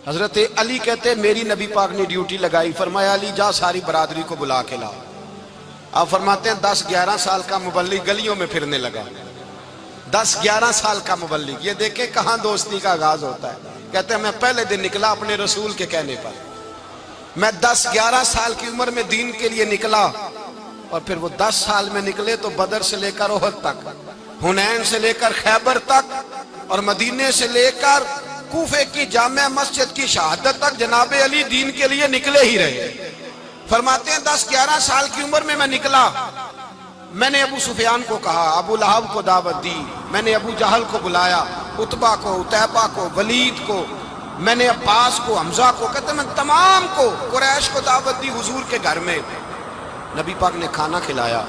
حضرت علی کہتے میری نبی پاک نے ڈیوٹی لگائی، فرمایا علی جا ساری برادری کو بلا کے لا۔ آپ فرماتے ہیں 10-11 سال کا مبلغ گلیوں میں پھرنے لگا، 10-11 سال کا مبلغ۔ یہ دیکھیں کہاں دوستی کا آغاز ہوتا ہے۔ کہتے ہیں میں پہلے دن نکلا اپنے رسول کے کہنے پر، میں 10-11 سال کی عمر میں دین کے لیے نکلا، اور پھر وہ 10 سال میں نکلے تو بدر سے لے کر احد تک، حنین سے لے کر خیبر تک، اور مدینے سے لے کر کوفے کی جامع مسجد کی شہادت تک جناب علی دین کے لیے نکلے ہی رہے۔ فرماتے ہیں 10-11 سال کی عمر میں نکلا، میں نے ابو سفیان کو کہا، ابو لہب کو دعوت دی، میں نے ابو جہل کو بلایا، عتبہ کو، عتیبہ کو، ولید کو، میں نے عباس کو، حمزہ کو، کہتے ہیں میں تمام کو، قریش کو دعوت دی حضور کے گھر میں۔ نبی پاک نے کھانا کھلایا،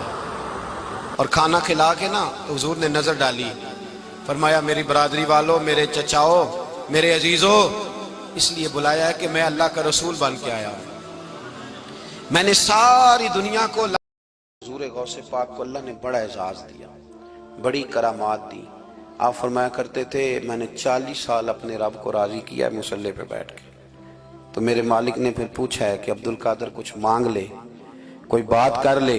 اور کھانا کھلا کے نا حضور نے نظر ڈالی، فرمایا میری برادری والوں، میرے چچاؤ، میرے عزیزو، اس لیے بلایا ہے کہ میں اللہ کا رسول بن کے آیا ہوں۔ میں نے ساری دنیا کو، حضور غوث پاک کو اللہ نے بڑا اعزاز دیا، بڑی کرامات دی۔ آپ فرمایا کرتے تھے میں نے 40 سال اپنے رب کو راضی کیا ہے مصلی پہ بیٹھ کے۔ تو میرے مالک نے پھر پوچھا ہے کہ عبدالقادر کچھ مانگ لے، کوئی بات کر لے،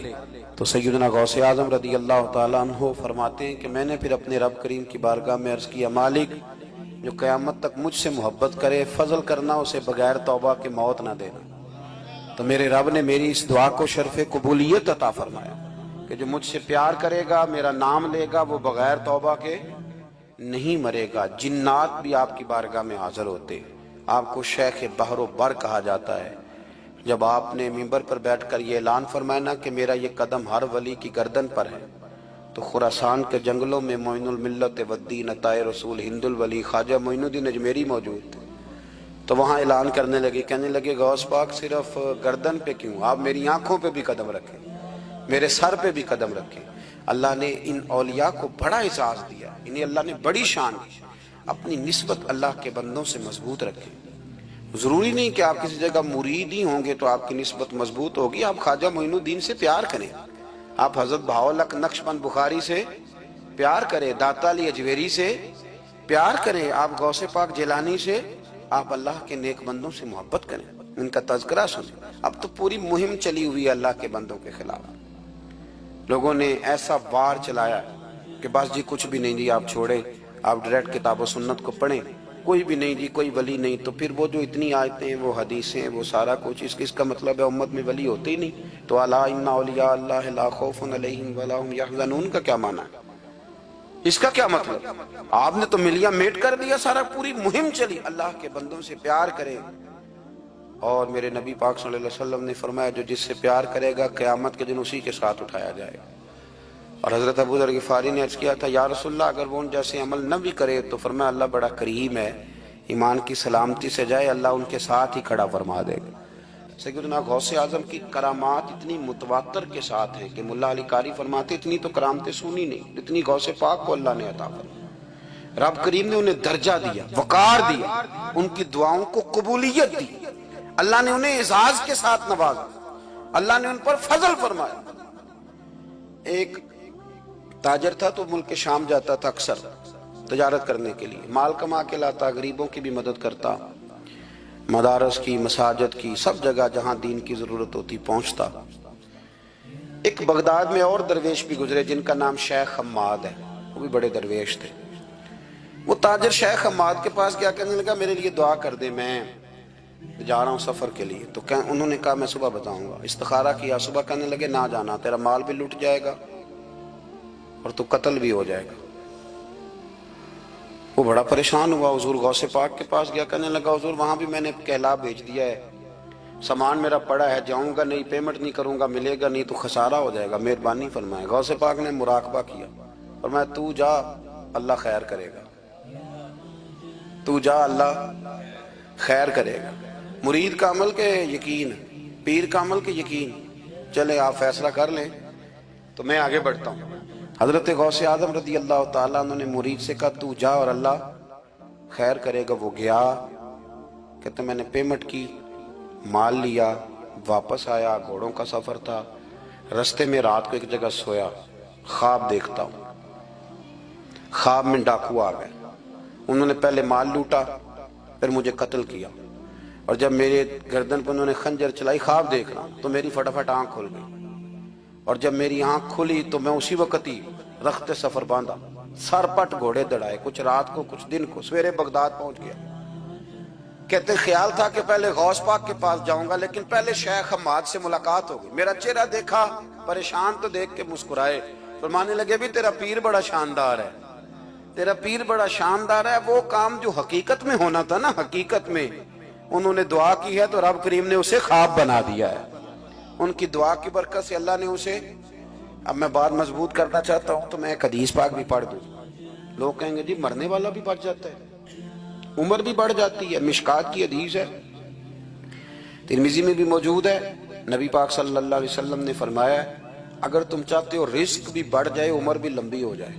تو سیدنا غوث اعظم رضی اللہ تعالیٰ عنہ فرماتے ہیں کہ میں نے پھر اپنے رب کریم کی بارگاہ میں عرض کیا، مالک جو قیامت تک مجھ سے محبت کرے، فضل کرنا اسے بغیر توبہ کے موت نہ دینا۔ تو میرے رب نے میری اس دعا کو شرف قبولیت عطا فرمایا کہ جو مجھ سے پیار کرے گا، میرا نام لے گا، وہ بغیر توبہ کے نہیں مرے گا۔ جنات بھی آپ کی بارگاہ میں حاضر ہوتے۔ آپ کو شیخ بحر و بر کہا جاتا ہے۔ جب آپ نے منبر پر بیٹھ کر یہ اعلان فرمایا نا کہ میرا یہ قدم ہر ولی کی گردن پر ہے، تو خراسان کے جنگلوں میں معین الملت والدین عطائے رسول ہند الولی خواجہ معین الدین اجمیری موجود تھے۔ تو وہاں اعلان کرنے لگے، کہنے لگے غوث پاک صرف گردن پہ کیوں، آپ میری آنکھوں پہ بھی قدم رکھیں، میرے سر پہ بھی قدم رکھیں۔ اللہ نے ان اولیاء کو بڑا اعزاز دیا، انہیں اللہ نے بڑی شان دی۔ اپنی نسبت اللہ کے بندوں سے مضبوط رکھیں۔ ضروری نہیں کہ آپ کسی جگہ مرید ہی ہوں گے تو آپ کی نسبت مضبوط ہوگی۔ آپ خواجہ معین الدین سے پیار کریں، آپ حضرت بہاؤالحق نقشبند بخاری سے پیار کریں، داتا علی اجویری سے پیار کریں، آپ غوث پاک جیلانی سے، آپ اللہ کے نیک بندوں سے محبت کریں، ان کا تذکرہ سنیں۔ اب تو پوری مہم چلی ہوئی ہے اللہ کے بندوں کے خلاف۔ لوگوں نے ایسا وار چلایا کہ بس جی کچھ بھی نہیں جی، آپ چھوڑیں، آپ ڈائریکٹ کتاب و سنت کو پڑھیں، کوئی بھی نہیں جی، کوئی ولی نہیں۔ تو پھر وہ جو اتنی آیتیں، وہ حدیثیں، وہ سارا کچھ، اس کا مطلب ہے امت میں ولی ہوتے ہی نہیں۔ تو الا ان اولیاء اللہ لا خوف علیہم ولا هم یحزنون کا کیا معنی ہے؟ اس کا کیا مطلب؟ آپ نے تو ملیاں میٹ کر دیا، سارا پوری مہم چلی۔ اللہ کے بندوں سے پیار کریں، اور میرے نبی پاک صلی اللہ علیہ وسلم نے فرمایا جو جس سے پیار کرے گا قیامت کے دن اسی کے ساتھ اٹھایا جائے گا۔ اور حضرت ابو ذر غفاری نے عرض کیا تھا یا رسول اللہ اگر وہ ان جیسے عمل نہ بھی کرے تو فرمایا اللہ بڑا کریم ہے، ایمان کی سلامتی سے جائے اللہ ان کے ساتھ ہی کھڑا فرما دے گا۔ سیدنا غوث اعظم کی کرامات اتنی متواتر کے ساتھ ہیں کہ ملا علی قاری فرماتے اتنی تو کرامتیں سنی نہیں اتنی غوث پاک کو اللہ نے عطا فرمائی۔ رب کریم نے انہیں درجہ دیا، وقار دیا، ان کی دعاؤں کو قبولیت دی، اللہ نے انہیں اعزاز کے ساتھ نوازا، اللہ نے ان پر فضل فرمایا۔ ایک تاجر تھا تو ملک شام جاتا تھا اکثر تجارت کرنے کے لیے، مال کما کے لاتا، غریبوں کی بھی مدد کرتا، مدارس کی، مساجد کی، سب جگہ جہاں دین کی ضرورت ہوتی پہنچتا۔ ایک بغداد میں اور درویش بھی گزرے جن کا نام شیخ حماد ہے، وہ بھی بڑے درویش تھے۔ وہ تاجر شیخ حماد کے پاس گیا، کہنے لگا میرے لیے دعا کر دے، میں جا رہا ہوں سفر کے لیے۔ تو انہوں نے کہا میں صبح بتاؤں گا۔ استخارہ کیا، صبح کہنے لگے نہ جانا، تیرا مال بھی لوٹ جائے گا اور تو قتل بھی ہو جائے گا۔ وہ بڑا پریشان ہوا، حضور غوث پاک کے پاس گیا، کہنے لگا حضور وہاں بھی میں نے کہلا بھیج دیا ہے، سامان میرا پڑا ہے، جاؤں گا نہیں، پیمنٹ نہیں کروں گا، ملے گا نہیں تو خسارہ ہو جائے گا، مہربانی فرمائے۔ غوث پاک نے مراقبہ کیا، فرمایا تو جا اللہ خیر کرے گا، تو جا اللہ خیر کرے گا۔ مرید کا عمل کے یقین، پیر کا عمل کے یقین، چلے آپ فیصلہ کر لیں تو میں آگے بڑھتا ہوں۔ حضرت غوث اعظم رضی اللہ تعالیٰ عنہ نے مرید سے کہا تو جا اور اللہ خیر کرے گا۔ وہ گیا، کہتے میں نے پیمنٹ کی، مال لیا، واپس آیا، گھوڑوں کا سفر تھا، رستے میں رات کو ایک جگہ سویا، خواب دیکھتا ہوں، خواب میں ڈاکو آ گئے، انہوں نے پہلے مال لوٹا، پھر مجھے قتل کیا۔ اور جب میرے گردن پر انہوں نے خنجر چلائی، خواب دیکھ رہا تو میری فٹافٹ آنکھ کھل گئی، اور جب میری آنکھ کھلی تو میں اسی وقت ہی رخت سفر باندھا، سر پٹ گھوڑے دڑائے، کچھ رات کو کچھ دن کو، سویرے بغداد پہنچ گیا۔ کہتے خیال تھا کہ پہلے غوث پاک کے پاس جاؤں گا، لیکن پہلے شیخ حماد سے ملاقات ہو گئی۔ میرا چہرہ دیکھا، پریشان تو دیکھ کے مسکرائے، فرمانے لگے بھی تیرا پیر بڑا شاندار ہے، تیرا پیر بڑا شاندار ہے۔ وہ کام جو حقیقت میں ہونا تھا نا، حقیقت میں انہوں نے دعا کی ہے تو رب کریم نے اسے خواب بنا دیا ہے۔ ان کی دعا کی برکت سے اللہ نے اسے، اب میں بات مضبوط کرنا چاہتا ہوں تو میں ایک حدیث پاک بھی پڑھ دوں۔ لوگ کہیں گے جی مرنے والا بھی بڑھ جاتا ہے، عمر بھی بڑھ جاتی ہے، مشکات کی حدیث ہے، ترمذی میں بھی موجود ہے۔ نبی پاک صلی اللہ علیہ وسلم نے فرمایا اگر تم چاہتے ہو رزق بھی بڑھ جائے، عمر بھی لمبی ہو جائے،